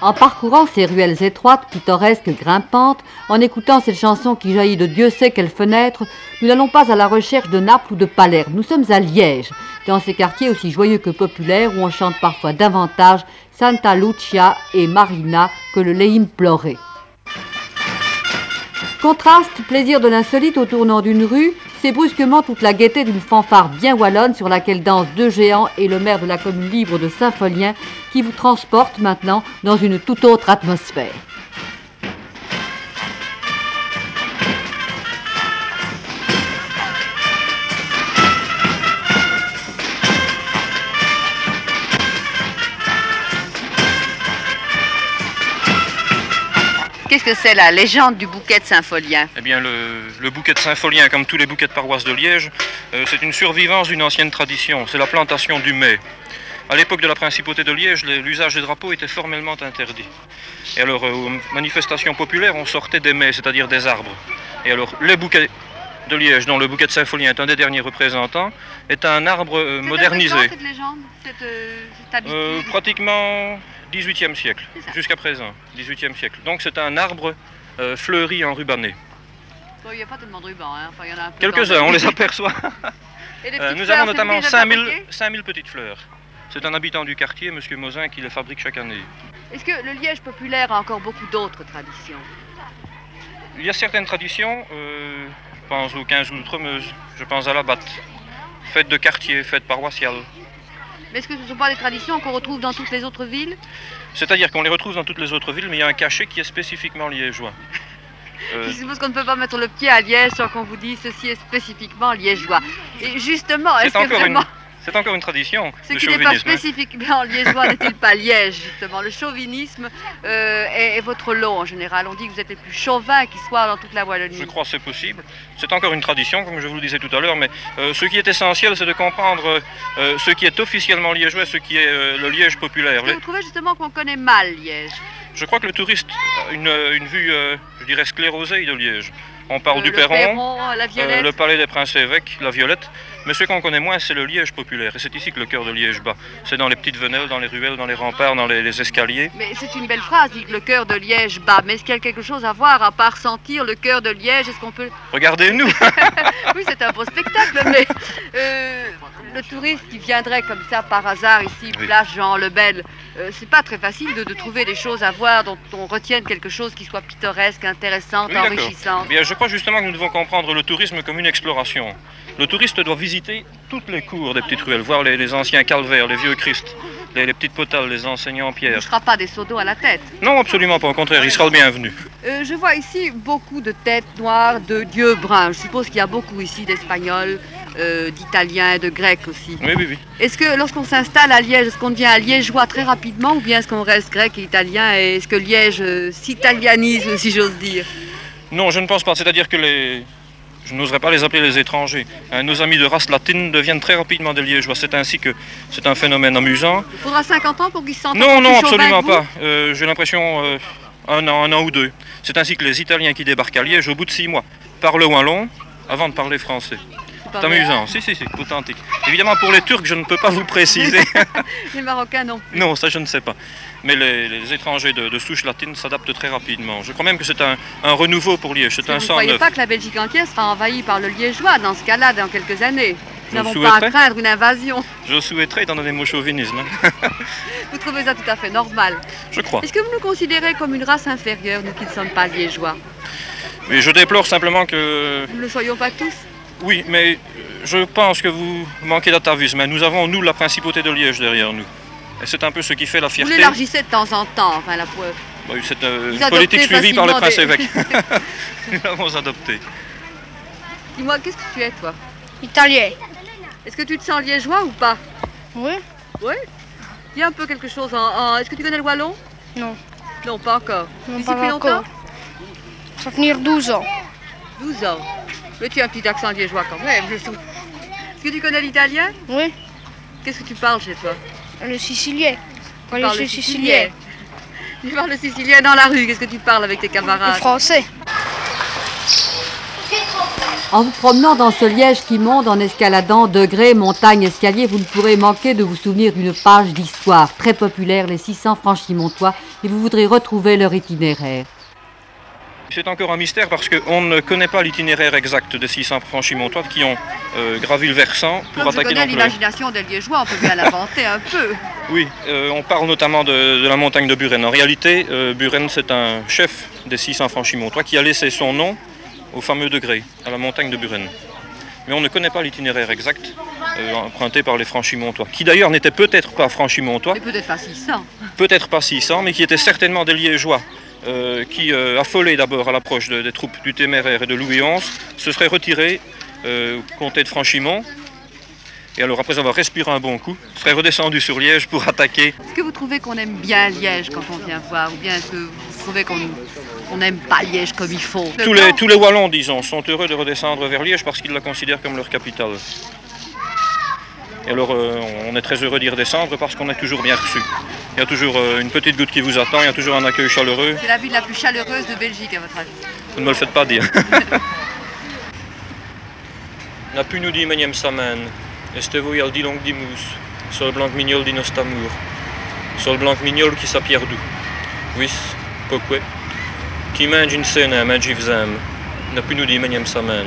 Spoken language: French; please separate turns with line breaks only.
En parcourant ces ruelles étroites, pittoresques, grimpantes, en écoutant cette chanson qui jaillit de Dieu sait quelle fenêtre, nous n'allons pas à la recherche de Naples ou de Palerme. Nous sommes à Liège, dans ces quartiers aussi joyeux que populaires où on chante parfois davantage Santa Lucia et Marina que le Lei imploré. Contraste, plaisir de l'insolite au tournant d'une rue, c'est brusquement toute la gaieté d'une fanfare bien wallonne sur laquelle dansent deux géants et le maire de la commune libre de Saint-Folien qui vous transporte maintenant dans une toute autre atmosphère.
Qu'est-ce que c'est la légende du bouquet de Saint-Folien?
Eh bien, le bouquet de Saint-Folien, comme tous les bouquets de paroisse de Liège, c'est une survivance d'une ancienne tradition. C'est la plantation du mai. À l'époque de la principauté de Liège, l'usage des drapeaux était formellement interdit. Et alors, aux manifestations populaires, on sortait des mets, c'est-à-dire des arbres. Et alors, les bouquets de Liège, dont le bouquet de Saint-Folien est un des derniers représentants, est un arbre modernisé.
Cette légende, cette habitude
Pratiquement 18e siècle, jusqu'à présent, 18e siècle. Donc c'est un arbre fleuri en rubané.
Bon, il n'y a pas tellement de rubans, hein. Enfin, il y en a un peu.
Quelques-uns, on les aperçoit.
Et les
Nous
fleurs,
avons notamment
déjà
5000 petites fleurs. C'est un habitant du quartier, M. Mosin, qui les fabrique chaque année.
Est-ce que le Liège populaire a encore beaucoup d'autres traditions?
Il y a certaines traditions, je pense au 15 août Outremeuse, je pense à la batte, fête de quartier, fête paroissiale.
Mais est-ce que ce ne sont pas des traditions qu'on retrouve dans toutes les autres villes?
C'est-à-dire qu'on les retrouve dans toutes les autres villes, mais il y a un cachet qui est spécifiquement liégeois.
Je suppose qu'on ne peut pas mettre le pied à Liège sans qu'on vous dise ceci est spécifiquement liégeois. Et justement, est-ce que vraiment...
C'est encore une tradition.
Ce qui n'est pas spécifiquement liégeois n'est-il pas Liège, justement? Le chauvinisme est votre lot en général. On dit que vous êtes les plus chauvins qui soient dans toute la Wallonie.
Je crois que c'est possible. C'est encore une tradition, comme je vous le disais tout à l'heure, mais ce qui est essentiel, c'est de comprendre ce qui est officiellement liégeois et ce qui est le Liège populaire.
Vous trouvez justement qu'on connaît mal Liège?
Je crois que le touriste a une vue, je dirais, sclérosée de Liège. On parle du Perron,
la Violette.
Le palais des Princes-Évêques, la Violette. Mais ce qu'on connaît moins, c'est le Liège populaire. Et c'est ici que le cœur de Liège bat. C'est dans les petites venelles, dans les ruelles, dans les remparts, dans les escaliers.
Mais c'est une belle phrase, dit que le cœur de Liège bat. Mais est-ce qu'il y a quelque chose à voir à part sentir le cœur de Liège? Est-ce qu'on peut...
Regardez-nous.
Oui, c'est un beau spectacle, mais le touriste qui viendrait comme ça par hasard ici,
oui.
Place Jean Lebel, c'est pas très facile de trouver des choses à voir dont on retienne quelque chose qui soit pittoresque, intéressante, oui, enrichissante.
Bien, je crois justement que nous devons comprendre le tourisme comme une exploration. Le touriste doit visiter toutes les cours des petites ruelles, voir les anciens calvaires, les vieux Christ, les petites potales, les enseignants en pierre.
Il ne sera pas des seaux d'eau à la tête?
Non, absolument pas, au contraire, il sera le bienvenu.
Je vois ici beaucoup de têtes noires, de dieux bruns. Je suppose qu'il y a beaucoup ici d'Espagnols, d'Italiens et de Grecs aussi.
Oui, oui, oui.
Est-ce que lorsqu'on s'installe à Liège, est-ce qu'on devient un Liégeois très rapidement ou bien est-ce qu'on reste grec et italien et est-ce que Liège s'italianise, si j'ose dire?
Non, je ne pense pas. C'est-à-dire que je n'oserais pas les appeler les étrangers. Nos amis de race latine deviennent très rapidement des Liégeois. C'est ainsi que c'est un phénomène amusant.
Il faudra 50 ans pour qu'ils se sentent
Non, non, absolument pas. J'ai l'impression un an ou deux. C'est ainsi que les Italiens qui débarquent à Liège, au bout de 6 mois, parlent wallon avant de parler français. C'est amusant, si, authentique. Évidemment, pour les Turcs, je ne peux pas vous préciser.
Les Marocains non plus.
Non, ça je ne sais pas. Mais les étrangers de souche latine s'adaptent très rapidement. Je crois même que c'est un renouveau pour Liège, c'est un sang neuf.
Vous ne croyez pas que la Belgique entière sera envahie par le liégeois dans ce cas-là, dans quelques années? Nous n'avons pas à craindre une invasion.
Je souhaiterais, étant donné mon chauvinisme.
Vous trouvez ça tout à fait normal?
Je crois.
Est-ce que vous nous considérez comme une race inférieure, nous qui ne sommes pas liégeois?
Mais je déplore simplement que...
Nous ne le soyons pas tous?
Oui, mais je pense que vous manquez d'atavisme. Nous avons, nous, la principauté de Liège derrière nous. Et c'est un peu ce qui fait la fierté.
Vous l'élargissez de temps en temps, enfin la preuve.
Oui, c'est une politique suivie par le prince-évêque. Nous l'avons adopté.
Dis-moi, qu'est-ce que tu es, toi?
Italien.
Est-ce que tu te sens liégeois ou pas?
Oui.
Oui? Dis un peu quelque chose en... Est-ce que tu connais le wallon?
Non.
Non, pas encore.
Non,
Ici
pas
depuis
encore.
longtemps?
Ça va venir 12 ans.
12 ans. Mais tu as un petit accent liégeois quand même, je trouve. Est-ce que tu connais l'italien?
Oui.
Qu'est-ce que tu parles chez toi?
Le sicilien.
Tu parles le sicilien. Tu parles le sicilien dans la rue, qu'est-ce que tu parles avec tes camarades?
Le français.
En vous promenant dans ce Liège qui monte, en escaladant degrés, montagnes, escaliers, vous ne pourrez manquer de vous souvenir d'une page d'histoire très populaire, les 600 franchimontois, et vous voudrez retrouver leur itinéraire.
C'est encore un mystère parce qu'on ne connaît pas l'itinéraire exact des 600 franchimontois qui ont gravi le versant pour
Comme
attaquer
je connais
l'Ampleur.
l'imagination des Liégeois, on peut bien l'inventer un peu.
Oui, on parle notamment de la montagne de Buren. En réalité, Buren, c'est un chef des 600 franchimontois qui a laissé son nom au fameux degré, à la montagne de Buren. Mais on ne connaît pas l'itinéraire exact emprunté par les franchimontois, qui d'ailleurs n'étaient peut-être pas franchimontois,
Mais peut-être pas 600.
peut-être pas 600, mais qui étaient certainement des Liégeois, qui, affolés d'abord à l'approche des troupes du Téméraire et de Louis XI, se seraient retirés au comté de Franchimont, et alors après avoir respiré un bon coup, seraient redescendus sur Liège pour attaquer.
Est-ce que vous trouvez qu'on aime bien Liège quand on vient voir, ou bien est-ce que vous trouvez qu'on n'aime pas Liège comme il faut?
Tous les Wallons, disons, sont heureux de redescendre vers Liège parce qu'ils la considèrent comme leur capitale. Et alors, on est très heureux d'y redescendre parce qu'on est toujours bien reçu. Il y a toujours une petite goutte qui vous attend, il y a toujours un accueil chaleureux.
C'est la ville la plus chaleureuse de Belgique, à votre avis?
Vous ne me le faites pas dire. Na pu nu di meniem samen, este voi al di long di mus, sol blanc mignol di nostamur, sol blanc mignol qui sa pierdu. Wis, poque, qui mange une scène, magi vzem, na pu nu di meniem samen.